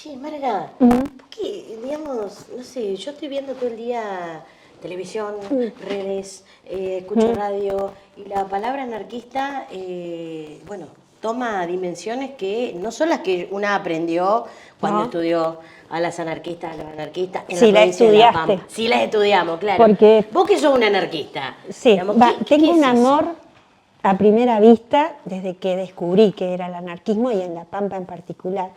Che, Marga, porque, digamos, no sé, yo estoy viendo todo el día televisión, redes, escucho radio, y la palabra anarquista, bueno, toma dimensiones que no son las que una aprendió cuando No. estudió a las anarquistas, a los anarquistas en Sí, la la provincia de La estudiaste. Pampa. Sí, las estudiamos, claro. Porque- Vos que sos un anarquista, Sí, digamos, tengo ¿qué un es eso? amor a primera vista desde que descubrí que era el anarquismo y en La Pampa en particular.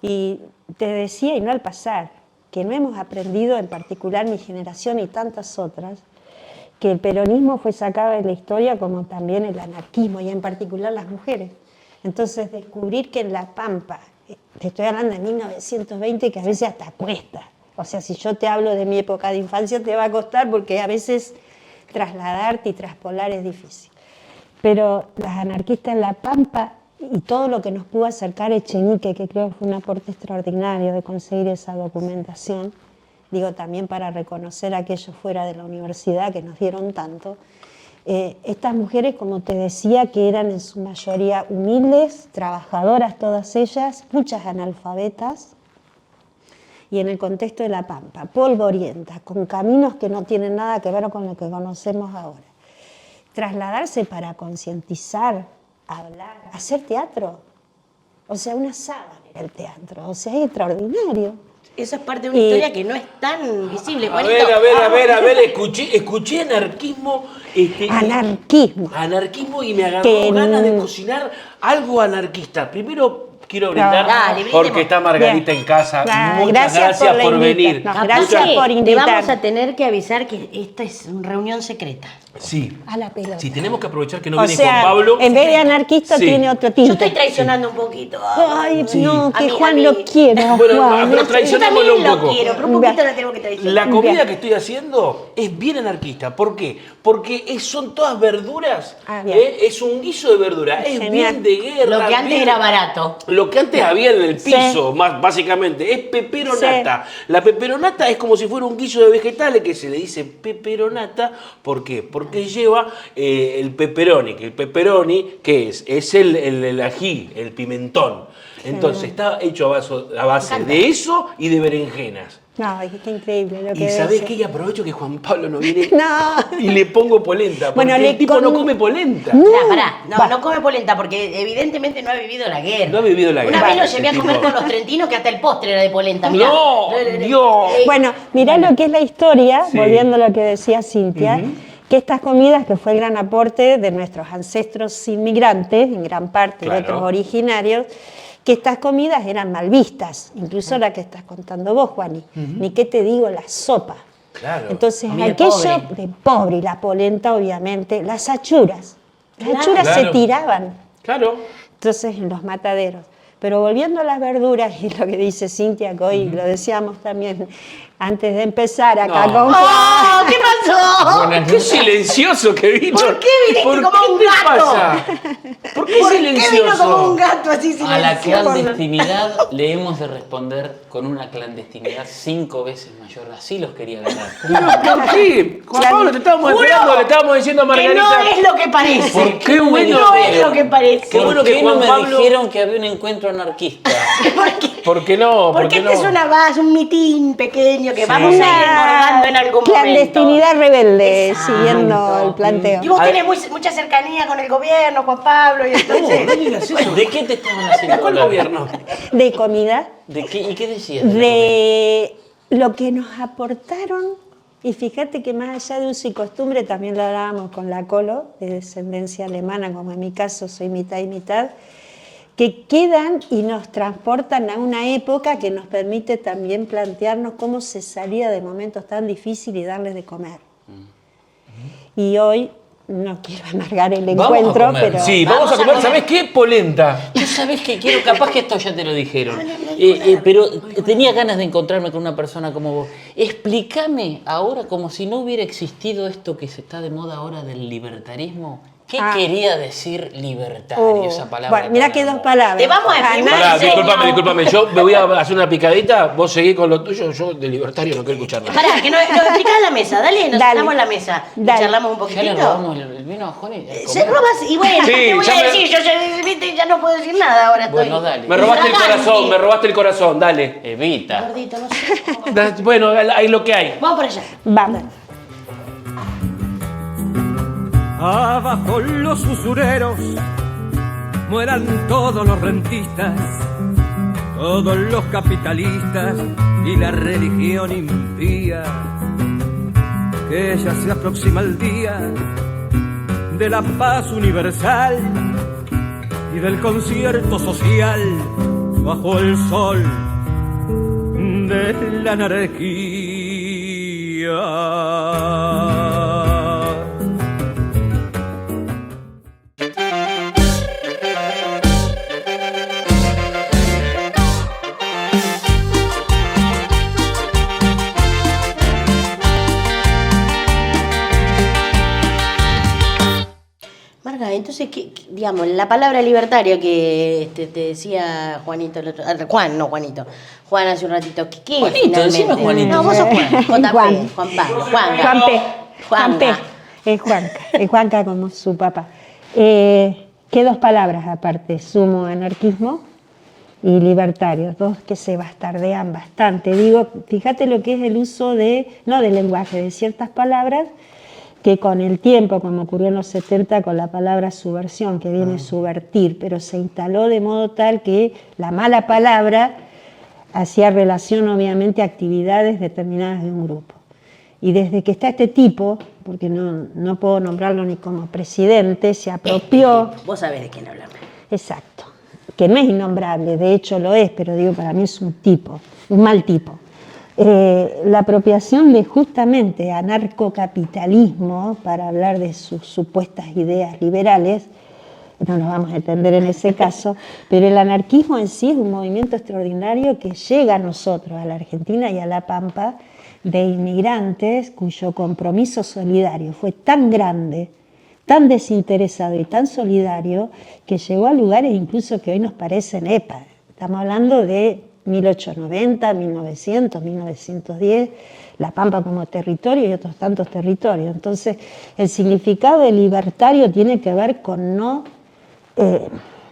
Y te decía, y no al pasar, que no hemos aprendido, en particular mi generación y tantas otras, que el peronismo fue sacado de la historia como también el anarquismo y en particular las mujeres. Entonces descubrir que en La Pampa, te estoy hablando de 1920, que a veces hasta cuesta. O sea, si yo te hablo de mi época de infancia te va a costar porque a veces trasladarte y traspolar es difícil. Pero las anarquistas en La Pampa y todo lo que nos pudo acercar Echenique, que creo que fue un aporte extraordinario de conseguir esa documentación, digo también para reconocer a aquellos fuera de la universidad que nos dieron tanto, estas mujeres, como te decía, que eran en su mayoría humildes, trabajadoras todas ellas, muchas analfabetas, y en el contexto de La Pampa, polvorientas, con caminos que no tienen nada que ver con lo que conocemos ahora. Trasladarse para concientizar, hablar, hacer teatro. O sea, una sábana era el teatro. O sea, es extraordinario. Eso es parte de una historia que no es tan visible. A ver, escuché anarquismo. Anarquismo y me agarró Que ganas de cocinar algo anarquista. Primero quiero brindar Dale, brindemos. porque está Margarita Bien. en casa. Claro, Muchas gracias la por invita- venir. no, Capaz gracias que por te invitar. vamos a tener que avisar que esta es una reunión secreta. Sí. A la pelota. Sí, tenemos que aprovechar que no O viene sea, Juan Pablo. en vez de anarquista Sí. tiene otro Yo tinte. estoy traicionando un poquito. Ay, Sí. no, A que mí- Juan a mí- lo quiera. Bueno, Juan. pero Yo traicionémoslo también un lo poco. quiero, pero un poquito lo tengo que traicionar. La comida Bien. que estoy haciendo es bien anarquista. ¿Por qué? Porque son todas verduras. Ah, bien. Es un guiso de verdura. Es Genial. bien de guerra. Lo que antes bien- era barato. Lo que antes había en el Sí. piso, más básicamente, es peperonata. La peperonata es como si fuera un guiso de vegetales que se le dice peperonata. ¿Por qué? Porque lleva el pepperoni. Que el pepperoni, ¿qué es? Es el ají, el pimentón. Entonces está hecho a base de eso y de berenjenas. No, qué increíble lo que Y ¿sabés dice. qué? Y aprovecho que Juan Pablo no viene No. y le pongo polenta. Porque Bueno, el tipo no come polenta. Pará. No come polenta porque evidentemente no ha vivido la guerra. No ha vivido la Una guerra, vez lo ese llevé a comer tipo. con los trentinos que hasta el postre era de polenta. Mirá. No, Dios. Bueno, mirá lo que es la historia, Sí. volviendo a lo que decía Cintia, que estas comidas, que fue el gran aporte de nuestros ancestros inmigrantes, en gran parte Claro. de otros originarios, que estas comidas eran mal vistas, incluso la que estás contando vos, Juani. Ni qué te digo, la sopa. Claro. Entonces, Comida de aquello pobre. de pobre, y la polenta, obviamente, las achuras. Las Claro. achuras se Claro. tiraban. Claro. Entonces, en los mataderos. Pero volviendo a las verduras, y lo que dice Cintia, que hoy lo decíamos también antes de empezar acá No. con Juan. ¡Oh! ¿Qué pasó? Qué silencioso que vino. ¿Por qué viniste ¿Por como qué un te gato? pasa? ¿Por qué ¿Por qué silencioso? vino como un gato así A la silencioso? clandestinidad le hemos de responder con una clandestinidad 5 veces mayor. Así los quería ganar. ¿Pero por qué? Juan Pablo, te estábamos Juro esperando, le estábamos diciendo a Que Margarita. no es lo que parece. ¿Por qué Qué no me bueno. No es dijeron? lo que parece. Qué bueno ¿Por que qué no Juan me Pablo- dijeron que había un encuentro anarquista? ¿Por qué no? ¿Por Porque qué este es no? una base, un mitin pequeño que Sí. vamos a ir engordando en algún momento. Clandestinidad rebelde, Exacto. siguiendo el planteo. Y vos A tenés ver. mucha cercanía con el gobierno, Juan Pablo, y No, entonces... no digas eso. ¿De qué te estaban ¿De haciendo cuál hablar? gobierno? De comida, ¿De qué? ¿Y qué decías? de la de lo que nos aportaron, y fíjate que más allá de uso y costumbre, también lo hablábamos con la Colo, de descendencia alemana, como en mi caso soy mitad y mitad, que quedan y nos transportan a una época que nos permite también plantearnos cómo se salía de momentos tan difíciles y darles de comer. Y hoy no quiero amargar el Vamos a encuentro, comer. pero... Sí, vamos a comer. ¿Sabés qué? Polenta. Tú sabes que quiero, capaz que esto ya te lo dijeron, pero tenía ganas de encontrarme con una persona como vos. Explícame ahora, como si no hubiera existido esto que se está de moda ahora del libertarismo, ¿Qué quería decir libertario, esa palabra? Bueno, mira que dos palabras. Te vamos a explicar. Pará, Señor. discúlpame, yo me voy a hacer una picadita, vos seguís con lo tuyo, yo de libertario no quiero escuchar nada. Pará, que nos explicás en la mesa, dale, nos Dale. sentamos en la mesa y Dale. charlamos un Ya poquitito. le robamos el vino a Juanita. Se robas, y bueno, Sí, ¿qué voy ya a me- decir? Yo ya no puedo decir nada ahora. Bueno, estoy. dale. Me robaste el Infraganti. corazón, me robaste el corazón, dale. Evita. Gordito, no sé. Bueno, hay lo que hay. Vamos por allá. Vamos. Abajo los usureros, mueran todos los rentistas, todos los capitalistas y la religión impía, que ya se aproxima el día de la paz universal y del concierto social bajo el sol de la anarquía. Marga, entonces, digamos, la palabra libertario que te decía Juanito, Juan hace un ratito, ¿qué es Juanito, finalmente? decime Juanito. No, vos sos Juan, JP, Juan. Juan Pablo, Juanga. Juan P. Juan P. Juanga. Es Juanca como su papá. ¿Qué dos palabras aparte? Sumo anarquismo y libertarios, dos que se bastardean bastante. Digo, fíjate lo que es el uso no del lenguaje, de ciertas palabras que con el tiempo, como ocurrió en los 70 con la palabra subversión, que viene subvertir, pero se instaló de modo tal que la mala palabra hacía relación obviamente a actividades determinadas de un grupo. Y desde que está este tipo, porque no puedo nombrarlo ni como presidente, se apropió... Vos sabés de quién hablamos. Exacto, que no es innombrable, de hecho lo es, pero digo, para mí es un tipo, un mal tipo. La apropiación de justamente anarcocapitalismo, para hablar de sus supuestas ideas liberales, no nos vamos a entender en ese caso, pero el anarquismo en sí es un movimiento extraordinario que llega a nosotros, a la Argentina y a La Pampa, de inmigrantes cuyo compromiso solidario fue tan grande, tan desinteresado y tan solidario, que llegó a lugares incluso que hoy nos parecen EPA. Estamos hablando de 1890, 1900, 1910, La Pampa como territorio y otros tantos territorios. Entonces, el significado de libertario tiene que ver con no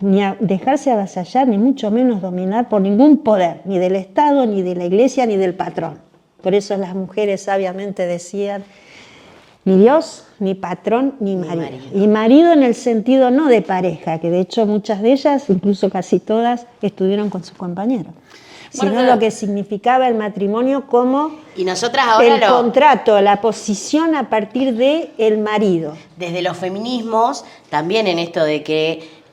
ni dejarse avasallar, ni mucho menos dominar por ningún poder, ni del Estado, ni de la Iglesia, ni del patrón. Por eso las mujeres sabiamente decían, ni Dios, ni patrón, ni marido. Y marido en el sentido no de pareja, que de hecho muchas de ellas, incluso casi todas, estuvieron con sus compañeros, sino Marga, lo que significaba el matrimonio como y nosotras ahora el contrato, la posición a partir de el marido. desde los feminismos, también en esto de que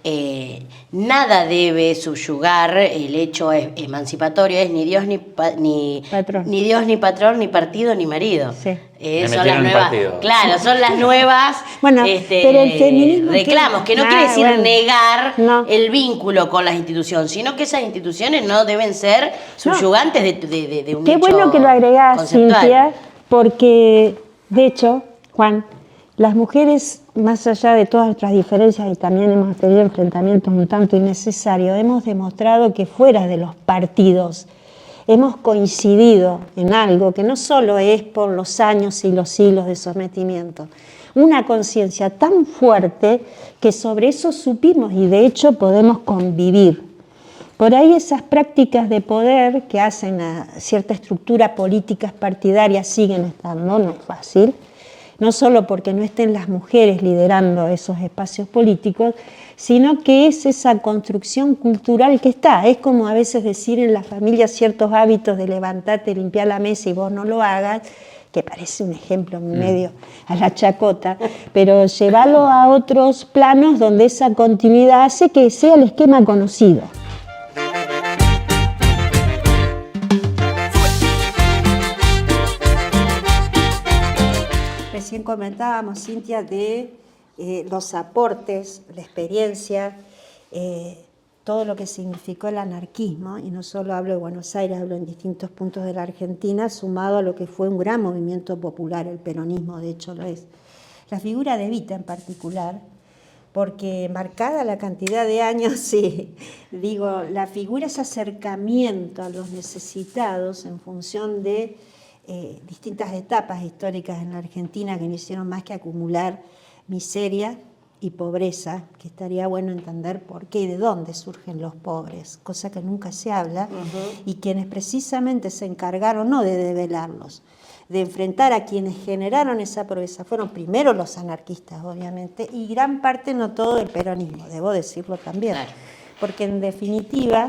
nada debe subyugar el hecho emancipatorio, es ni Dios ni Patrón. ni Dios ni patrón, ni partido ni marido. Sí. Me Son las metieron en nuevas, partido. claro, son las nuevas Bueno, pero el feminismo reclamos, que no Ah, quiere decir bueno. negar No. el vínculo con las instituciones, sino que esas instituciones no deben ser subyugantes de un Qué hecho bueno que lo agregás, conceptual. Cintia, porque de hecho, Juan, las mujeres, más allá de todas nuestras diferencias y también hemos tenido enfrentamientos un tanto innecesarios, hemos demostrado que fuera de los partidos hemos coincidido en algo que no solo es por los años y los siglos de sometimiento, una conciencia tan fuerte que sobre eso supimos y de hecho podemos convivir. Por ahí esas prácticas de poder que hacen a cierta estructura políticas partidarias siguen estando, no es fácil, no solo porque no estén las mujeres liderando esos espacios políticos, sino que es esa construcción cultural que está. Es como a veces decir en la familia ciertos hábitos de levantarte, limpiar la mesa y vos no lo hagas, que parece un ejemplo medio a la chacota, pero llevarlo a otros planos donde esa continuidad hace que sea el esquema conocido. Recién comentábamos, Cintia, de los aportes, la experiencia, todo lo que significó el anarquismo, y no solo hablo de Buenos Aires, hablo en distintos puntos de la Argentina, sumado a lo que fue un gran movimiento popular, el peronismo de hecho lo es. La figura de Evita en particular porque marcada la cantidad de años, sí, digo, la figura es acercamiento a los necesitados en función de distintas etapas históricas en la Argentina que no hicieron más que acumular miseria y pobreza, que estaría bueno entender por qué y de dónde surgen los pobres, cosa que nunca se habla, y quienes precisamente se encargaron no de develarlos, de enfrentar a quienes generaron esa pobreza, fueron primero los anarquistas, obviamente, y gran parte, no todo, del peronismo, debo decirlo también, Claro. porque en definitiva,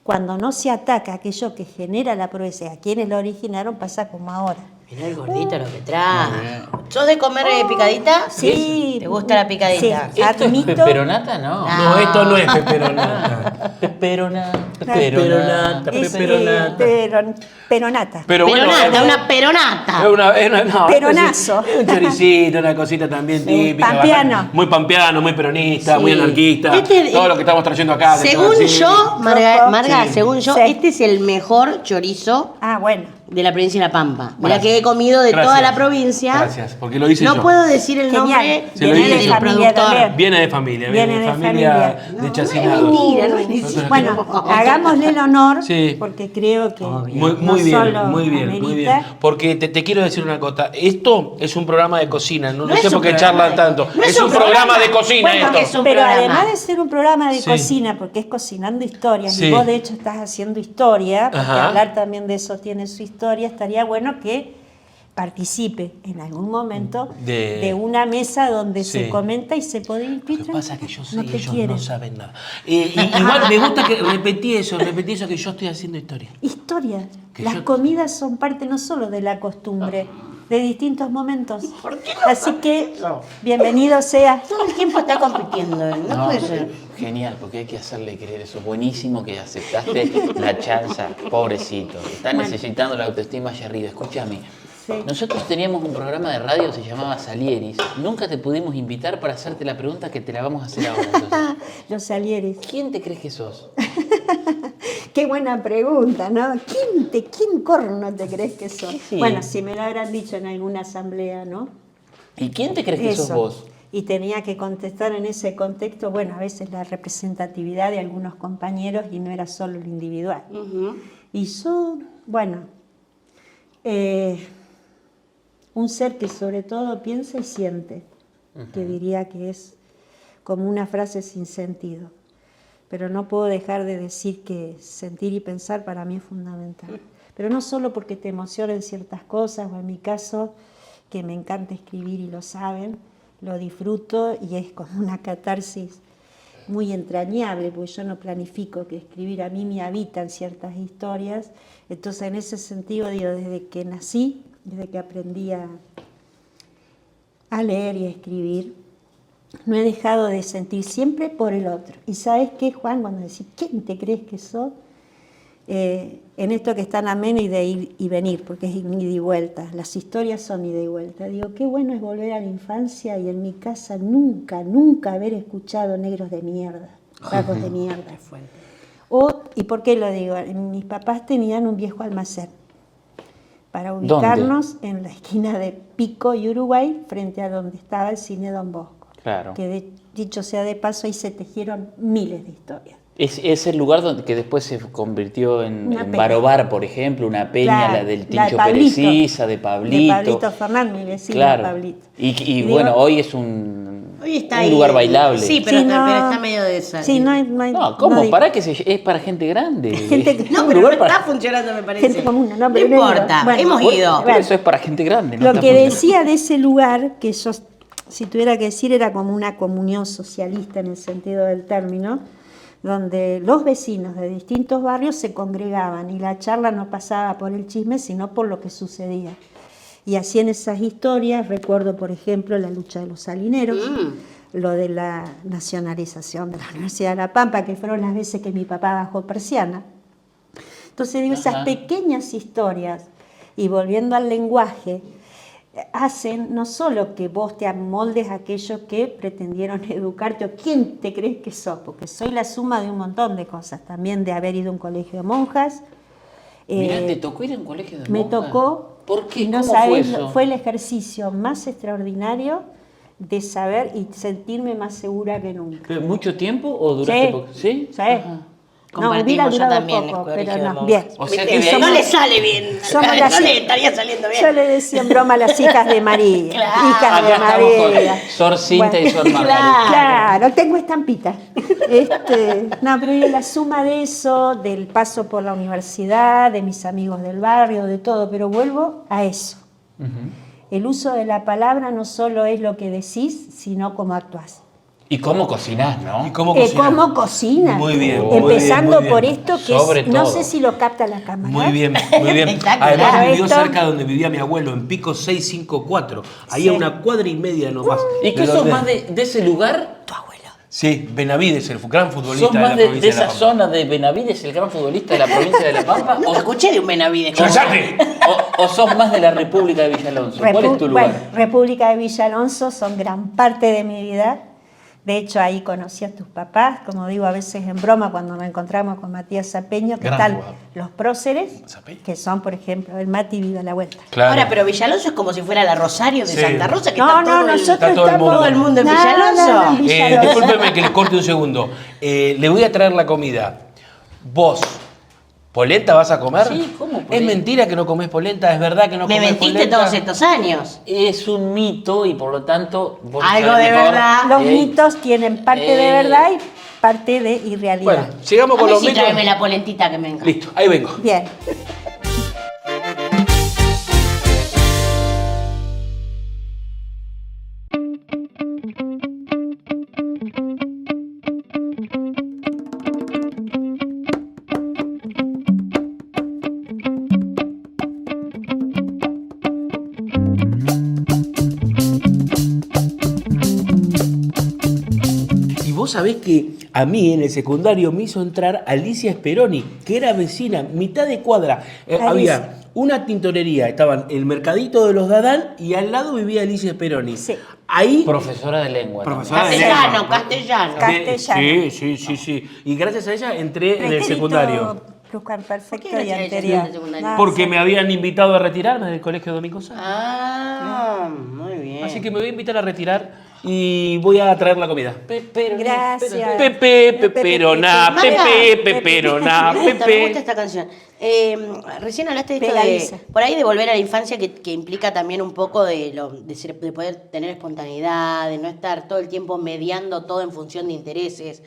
cuando no se ataca aquello que genera la pobreza y a quienes lo originaron, pasa como ahora. Mirá el gordito lo que trae. ¿Sos de comer picadita? Sí. ¿Te gusta la picadita? Sí. ¿Esto Admito- es peperonata? No. No, esto no es peperonata. Peperonata. Peperonata, Es, peperonata. peronata. Pero bueno, Peronata, una peronata. no, Peronazo. es un choricito, una cosita también típica. Pampeano. bastante- Muy pampeano, muy peronista, Sí. muy anarquista. Este- todo lo que estamos trayendo acá. que Según todo así. yo, Marga, Sí. según yo, Sí. este es el mejor chorizo Ah, bueno. de la provincia de La Pampa. Mira Gracias. que he comido de Gracias. toda la provincia. Gracias, porque lo hice No yo. puedo decir el Genial. nombre Se lo del hice yo. familia productor. también. Viene de familia, Viene de familia familia. de chacinados. mentira, no es mentira. Bueno, hagámosle el honor, Sí. porque creo que Muy, no muy bien, solo muy bien, muy bien. amerita. Porque te quiero decir una cosa. Esto es un programa de cocina. No, No no es sé un por qué programa charlan de- tanto. no es un programa de cocina Bueno, esto. es un pero programa. además de ser un programa de Sí. cocina, porque es cocinando historias, Sí. y vos de hecho estás haciendo historia, porque Ajá. hablar también de eso tiene su historia, estaría bueno que participe en algún momento de una mesa donde Sí. se comenta y se puede Lo que pasa es que yo sé no y te ellos quieren. no saben nada. Igual me gusta que repetí eso que yo estoy haciendo historia. Historia. Que Las yo- comidas son parte no solo de la costumbre, de distintos momentos. Así que, bienvenido sea. Todo el tiempo está compitiendo él, no puede ser. Genial, porque hay que hacerle creer eso. Buenísimo que aceptaste la chanza, pobrecito. Está necesitando la autoestima allá arriba. Escúchame. Sí. Nosotros teníamos un programa de radio que se llamaba Salieris. Nunca te pudimos invitar para hacerte la pregunta que te la vamos a hacer ahora. Entonces, Los Salieris. ¿quién te crees que sos? Qué buena pregunta, ¿no? ¿Quién corno te crees que sos? Sí. Bueno, si me lo habrán dicho en alguna asamblea, ¿no? ¿Y quién te crees que sos vos? Y tenía que contestar en ese contexto, bueno, a veces la representatividad de algunos compañeros y no era solo lo individual. Y yo, bueno, un ser que sobre todo piensa y siente, que diría que es como una frase sin sentido. Pero no puedo dejar de decir que sentir y pensar para mí es fundamental. Pero no solo porque te emocionen ciertas cosas, o en mi caso, que me encanta escribir y lo saben, lo disfruto y es como una catarsis muy entrañable, porque yo no planifico que escribir, a mí me habitan ciertas historias. Entonces, en ese sentido, digo, desde que nací, desde que aprendí a leer y a escribir, no he dejado de sentir siempre por el otro. Y ¿sabes qué, Juan? Cuando decís, ¿quién te crees que sos? En esto que es tan ameno y de ir y venir, porque es ida y vuelta, las historias son ida y vuelta. Digo, qué bueno es volver a la infancia y en mi casa nunca haber escuchado negros de mierda, vagos de mierda. ¿Y por qué lo digo? Mis papás tenían un viejo almacén para ubicarnos en la esquina de Pico y Uruguay, frente a donde estaba el cine Don Bosco. Claro. Que dicho sea de paso, ahí se tejieron miles de historias. Es el lugar donde, que después se convirtió en Una peña. Barobar, por ejemplo, una peña, Claro, la del la de Tincho Pablito. Perecisa, de Pablito. De Pablito Fernández, mi vecino Claro. Pablito. Y digo, bueno, hoy es un Está un ahí. lugar bailable. Sí, pero, Sí, no. pero está medio de esa. Sí, no hay... No, ¿cómo? digo- ¿Para qué es para gente grande? Gente que- No, Un pero no lugar está para... funcionando, me parece. Gente común, no, No pero no he ido. importa, Bueno, hemos Por- ido. por eso es para gente grande. no Lo está que funcionando. decía de ese lugar, que yo, si tuviera que decir, era como una comunión socialista en el sentido del término, donde los vecinos de distintos barrios se congregaban y la charla no pasaba por el chisme, sino por lo que sucedía. Y así en esas historias recuerdo, por ejemplo, la lucha de los salineros, lo de la nacionalización de la Universidad de La Pampa, que fueron las veces que mi papá bajó persiana. Entonces digo, esas Ajá. pequeñas historias, y volviendo al lenguaje, hacen no solo que vos te amoldes a aquellos que pretendieron educarte, o quién te crees que sos, porque soy la suma de un montón de cosas, también de haber ido a un colegio de monjas. Mirá, ¿te tocó ir a un colegio de Me monjas? tocó, ¿Por qué? y no ¿Cómo sabés, fue eso? fue el ejercicio más extraordinario de saber y sentirme más segura que nunca. ¿Mucho tiempo o duraste Sí, poco? ¿Sí? sí. Ajá. No, hubiera Compartimos, yo durado también, poco, el pero colegio de no, monjas. bien. O sea que Y de ahí- No le sale bien. Somos No las- le estaría saliendo bien. Yo le decía en broma a las hijas de María. Claro. Hijas Acá de estamos María. con Sor Cinta y Sor Margarita. Claro, tengo estampita. No, pero y la suma de eso, del paso por la universidad, de mis amigos del barrio, de todo, pero vuelvo a eso. El uso de la palabra no solo es lo que decís, sino cómo actuás. ¿Y cómo cocinás, no? ¿Y cómo cocinas? ¿Cómo cocinas? Muy bien, Empezando muy bien. por esto que Sobre no todo. sé si lo capta la cámara. Muy bien, muy bien. Exacto. Además Claro, vivió esto- cerca de donde vivía mi abuelo, en Pico 654. Ahí Sí. a una cuadra y media nomás. ¿Y qué de sos donde- más de ese lugar? Tu abuelo. Sí, Benavides, el gran futbolista ¿Sos de más la de provincia de esa La Pampa. zona de Benavides, el gran futbolista de la provincia de La Pampa? Nunca escuché de un Benavides. ¡Cállate! ¿O sos más de la República de Villalonso? ¿Cuál es tu lugar? Bueno, República de Villalonso son gran parte de mi vida. De hecho, ahí conocí a tus papás, como digo a veces en broma cuando nos encontramos con Matías Zapeño, que Gran están jugador. los próceres, Zapeño. que son, por ejemplo, el Mati Viva la Vuelta. Claro. Ahora, pero Villalonso es como si fuera la Rosario de Sí. Santa Rosa, que No, está no, todo nosotros está todo el estamos... mundo. Todo el mundo en No, Villalonso. no, no, en Villalonso. Discúlpeme que les corte un segundo. Le voy a traer la comida. Vos, ¿polenta vas a comer? Sí, ¿cómo Es polenta? mentira que no comés polenta, es verdad que no Me comés mentiste polenta. todos estos años. Es un mito y por lo tanto... vos Algo sabés de mejor. verdad. Los mitos tienen parte de verdad y parte de irrealidad. Bueno, sigamos A con mí los sí mitos. tráeme la polentita que me encanta. Listo, ahí vengo. Bien. Y vos sabés que a mí en el secundario me hizo entrar Alicia Speroni, que era vecina, mitad de cuadra. Alicia. Había una tintorería, estaban el mercadito de los Dadán y al lado vivía Alicia Speroni. Sí. Ahí... Profesora de lengua. Profesora de Castellano, lengua. castellano. Castellano. Sí. Y gracias a ella entré en el Pretérito secundario. Perfecto ¿Por qué no y tenés anterior. el secundario? No, Porque sí. me habían invitado a retirarme del colegio Domingo Sáenz. Ah, muy bien. Así que me voy a invitar a retirar y voy a traer la comida. Gracias. Pepe, peperona, Maga, Pepe, peperona, me gusta Pepe. esta canción. Recién hablaste de esto Pegadiza. de, por ahí de volver a la infancia, que implica también un poco de poder tener espontaneidad, de no estar todo el tiempo mediando todo en función de intereses.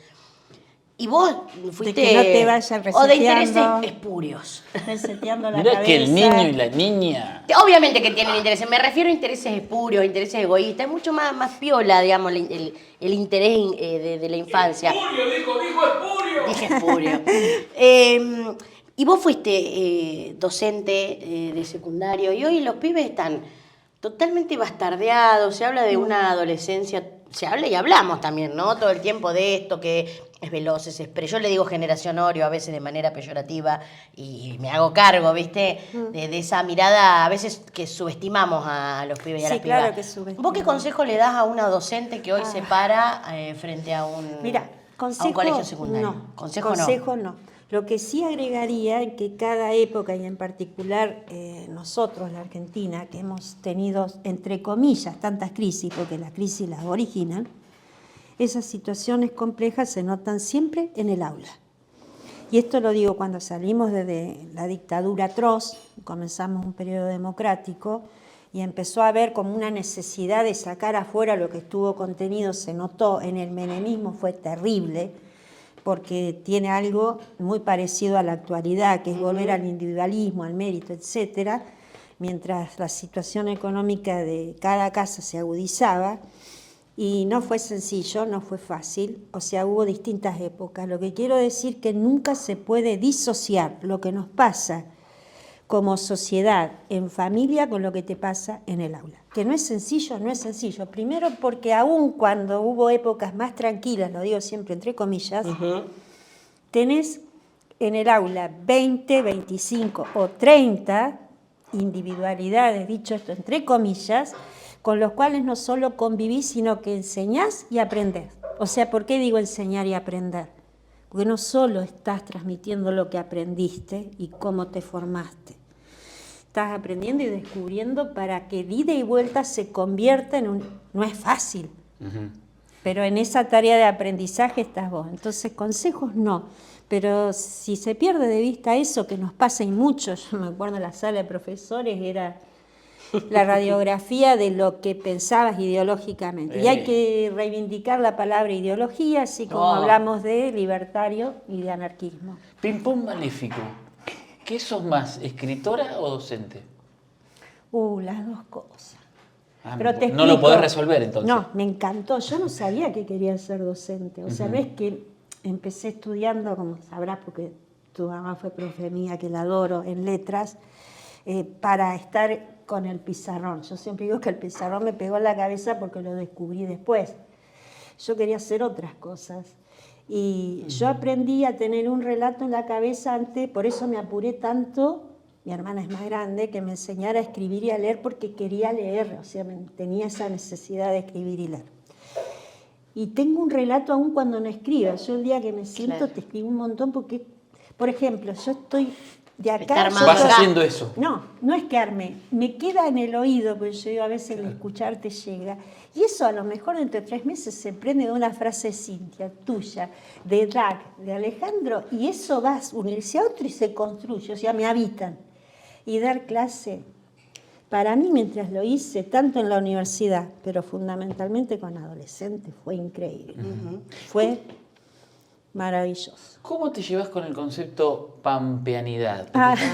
Y vos fuiste... que no te vayan o de intereses reseteando. espurios. Reseteando la Mirá que el cabeza. niño y la niña... Obviamente que tienen intereses, me refiero a intereses espurios, intereses egoístas, es mucho más piola, digamos, el interés de la infancia. Dijo espurio. Dije espurio. Y vos fuiste docente de secundario y hoy los pibes están totalmente bastardeados, se habla de una adolescencia, se habla y hablamos también, ¿no? Todo el tiempo de esto que es veloz, es express. Yo le digo generación Oreo a veces de manera peyorativa y me hago cargo, ¿viste? De esa mirada a veces que subestimamos a los pibes y a Sí, las pibas. claro que subestimamos. ¿Vos qué consejo le das a una docente que hoy se para frente a Mira, a consejo, un colegio secundario? no. Consejo no. Lo que sí agregaría es que cada época, y en particular nosotros, la Argentina, que hemos tenido, entre comillas, tantas crisis, porque las crisis las originan, esas situaciones complejas se notan siempre en el aula. Y esto lo digo cuando salimos de la dictadura atroz, comenzamos un periodo democrático, y empezó a haber como una necesidad de sacar afuera lo que estuvo contenido, se notó en el menemismo, fue terrible, porque tiene algo muy parecido a la actualidad, que es volver al individualismo, al mérito, etcétera, mientras la situación económica de cada casa se agudizaba, y no fue sencillo, no fue fácil, o sea, hubo distintas épocas. Lo que quiero decir que nunca se puede disociar lo que nos pasa como sociedad, en familia, con lo que te pasa en el aula. Que no es sencillo, no es sencillo. Primero porque aún cuando hubo épocas más tranquilas, lo digo siempre entre comillas, tenés en el aula 20, 25 o 30 individualidades, dicho esto entre comillas, con los cuales no solo convivís, sino que enseñás y aprendés. O sea, ¿por qué digo enseñar y aprender? Porque no solo estás transmitiendo lo que aprendiste y cómo te formaste, estás aprendiendo y descubriendo para que de ida y vuelta se convierta en un... No es fácil, pero en esa tarea de aprendizaje estás vos. Entonces, consejos no. Pero si se pierde de vista eso, que nos pasa y mucho, yo me acuerdo en la sala de profesores, era la radiografía de lo que pensabas ideológicamente. Y hay que reivindicar la palabra ideología, así como hablamos de libertario y de anarquismo. Ping-pong maléfico. ¿Qué sos más, escritora o docente? Las dos cosas. Pero no lo podés resolver entonces. No, me encantó. Yo no sabía que quería ser docente. O sea, no es que empecé estudiando, como sabrás, porque tu mamá fue profe mía, que la adoro, en letras, para estar con el pizarrón. Yo siempre digo que el pizarrón me pegó en la cabeza porque lo descubrí después. Yo quería hacer otras cosas. Y yo aprendí a tener un relato en la cabeza antes, por eso me apuré tanto. Mi hermana es más grande, que me enseñara a escribir y a leer porque quería leer, o sea, tenía esa necesidad de escribir y leer. Y tengo un relato aún cuando no escriba. Yo el día que me siento te escribo un montón porque, por ejemplo, yo estoy de acá... Vas haciendo eso. No, no es que arme, me queda en el oído, porque yo digo, a veces el escuchar te llega. Y eso a lo mejor dentro de 3 meses se prende de una frase de Cintia, tuya, de Drag, de Alejandro, y eso va a unirse a otro y se construye, o sea, me habitan. Y dar clase, para mí mientras lo hice, tanto en la universidad, pero fundamentalmente con adolescentes, fue increíble. Fue maravilloso. ¿Cómo te llevas con el concepto pampeanidad?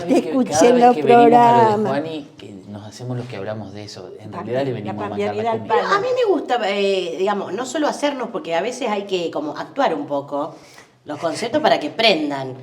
Te escuché cada en vez los que venimos a lo de programas. Juani, que nos hacemos los que hablamos de eso, en realidad le venimos a matar la pampeanidad al comida. palo. A mí me gusta, digamos, no solo hacernos, porque a veces hay que como actuar un poco los conceptos para que prendan.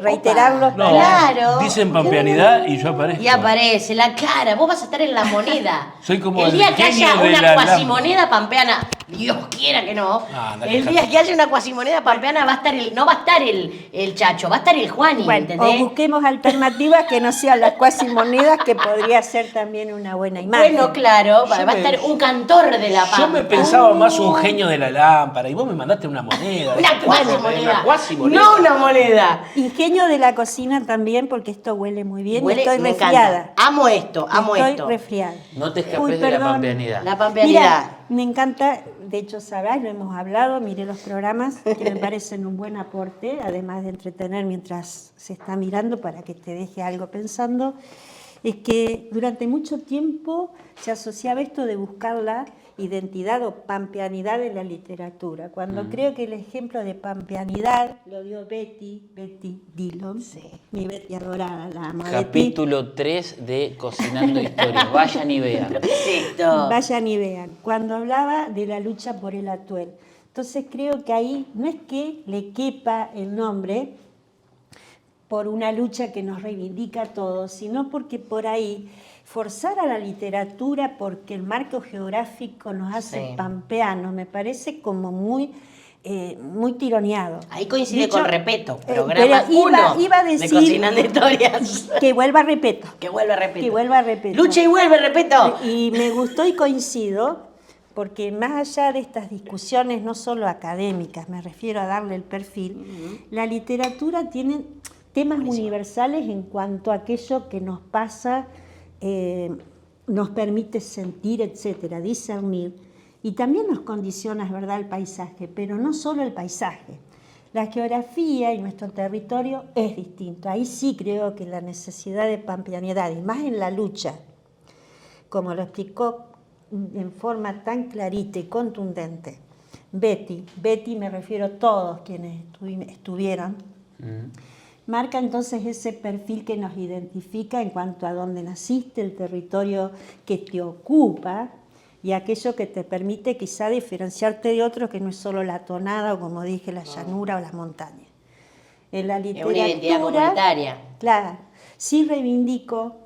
Reiterarlos. No, Claro. dicen pampeanidad y yo aparezco. Y aparece la cara, vos vas a estar en la moneda. Soy como el el día que genio haya de una la cuasimoneda pampeana, Dios quiera que no. Dale, El día que haya una cuasimoneda pampeana va a estar no va a estar el Chacho, va a estar el Juani, Bueno, ¿entendés? o busquemos alternativas que no sean las cuasimonedas, que podría ser también una buena imagen. Bueno, claro, va a me- estar un cantor de la pampa. Yo me pensaba más un genio de la lámpara y vos me mandaste una moneda. Una cuasimoneda. Una cuasimoneda. No una moneda. Ingenio de la cocina también, porque esto huele muy bien. Huele- Estoy me resfriada. encanta. Amo esto. Estoy resfriada. No te escapes Uy, de la perdón. pampeanidad. La pampeanidad. Mira, me encanta, de hecho sabrás, lo hemos hablado, miré los programas que me parecen un buen aporte, además de entretener mientras se está mirando para que te deje algo pensando, es que durante mucho tiempo se asociaba esto de buscar la identidad o pampeanidad en la literatura, cuando creo que el ejemplo de pampeanidad lo dio Betty Dillon, mi Betty adorada, la amo a Betty. Capítulo 3 de Cocinando Historias. Vayan y vean. Perfecto. Vayan y vean, cuando hablaba de la lucha por el atuel. Entonces creo que ahí no es que le quepa el nombre por una lucha que nos reivindica a todos, sino porque por ahí forzar a la literatura porque el marco geográfico nos hace Sí. pampeanos, me parece como muy tironeado. Ahí coincide Dicho, con Repeto, pero programa 1 iba a de decir Cocinando Historias. que vuelva Repeto. Que vuelva Repeto. Que vuelva Repeto. Lucha y vuelve Repeto. Y me gustó y coincido, porque más allá de estas discusiones, no solo académicas, me refiero a darle el perfil, la literatura tiene temas universales en cuanto a aquello que nos pasa, nos permite sentir, etcétera, discernir, y también nos condiciona, es verdad, el paisaje, pero no solo el paisaje. La geografía y nuestro territorio es distinto. Ahí sí creo que la necesidad de pampeanidad, y más en la lucha, como lo explicó en forma tan clarita y contundente Betty me refiero a todos quienes estuvieron, marca entonces ese perfil que nos identifica en cuanto a dónde naciste, el territorio que te ocupa y aquello que te permite quizá diferenciarte de otros, que no es solo la tonada o, como dije, la llanura o las montañas. En la Es literatura, una identidad comunitaria. claro, sí reivindico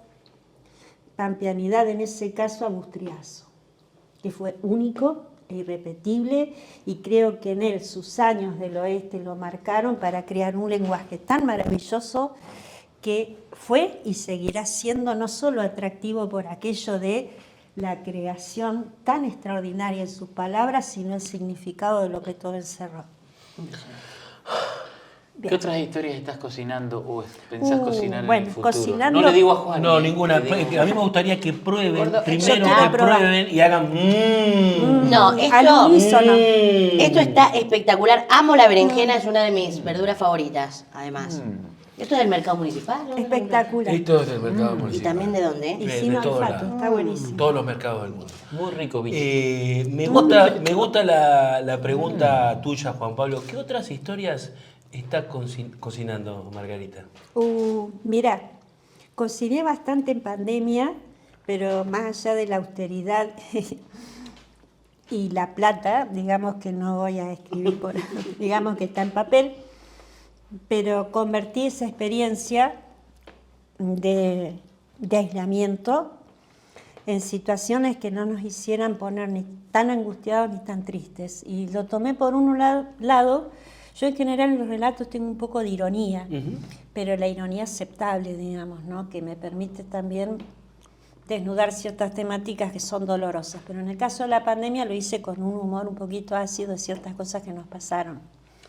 pampeanidad, en ese caso a Bustriazo, que fue único e irrepetible, y creo que en él sus años del oeste lo marcaron para crear un lenguaje tan maravilloso que fue y seguirá siendo no solo atractivo por aquello de la creación tan extraordinaria en sus palabras, sino el significado de lo que todo encerró. ¿Qué otras historias estás cocinando o pensás cocinar bueno, en el futuro? cocinando- No le digo a Juan. No, ninguna. A mí me gustaría que prueben, Gordo, primero yo quiero que probar. prueben y hagan No, al esto, unísono. esto está espectacular. Amo la berenjena, es una de mis verduras favoritas, además. Esto es del mercado municipal, ¿no? Espectacular. Esto es del mercado ¿Y municipal. también de dónde? Y de sin todos olfato, lados. está buenísimo. Todos los mercados del mundo. Muy rico, bicho. Me gusta la pregunta tuya, Juan Pablo. ¿Qué otras historias está cocinando Margarita? Mira, cociné bastante en pandemia, pero más allá de la austeridad y la plata, digamos que no voy a escribir por, digamos que está en papel, pero convertí esa experiencia de aislamiento en situaciones que no nos hicieran poner ni tan angustiados ni tan tristes. Y lo tomé por un lado. Yo en general en los relatos tengo un poco de ironía, pero la ironía aceptable, digamos, ¿no? Que me permite también desnudar ciertas temáticas que son dolorosas. Pero en el caso de la pandemia lo hice con un humor un poquito ácido de ciertas cosas que nos pasaron.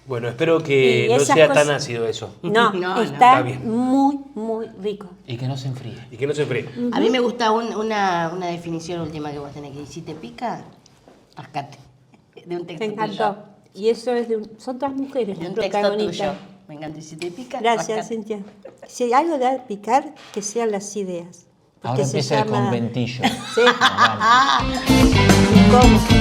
Bueno, espero que Y no esas sea cosas- tan ácido eso. No, No, está está bien. muy, muy rico. Y que no se enfríe. Y que no se enfríe. A mí me gusta una definición última que vos tenés que decir. Si te pica, rascate. De un Me texto encantó. tuyo. Y eso es son todas mujeres De las un texto protagonistas. tuyo. Me encanta. Y si te pica, Gracias, rascate. Cintia. Si hay algo de picar, que sean las ideas. Porque Ahora se empieza el llama- conventillo. Sí. Nos vamos. ¿Y cómo?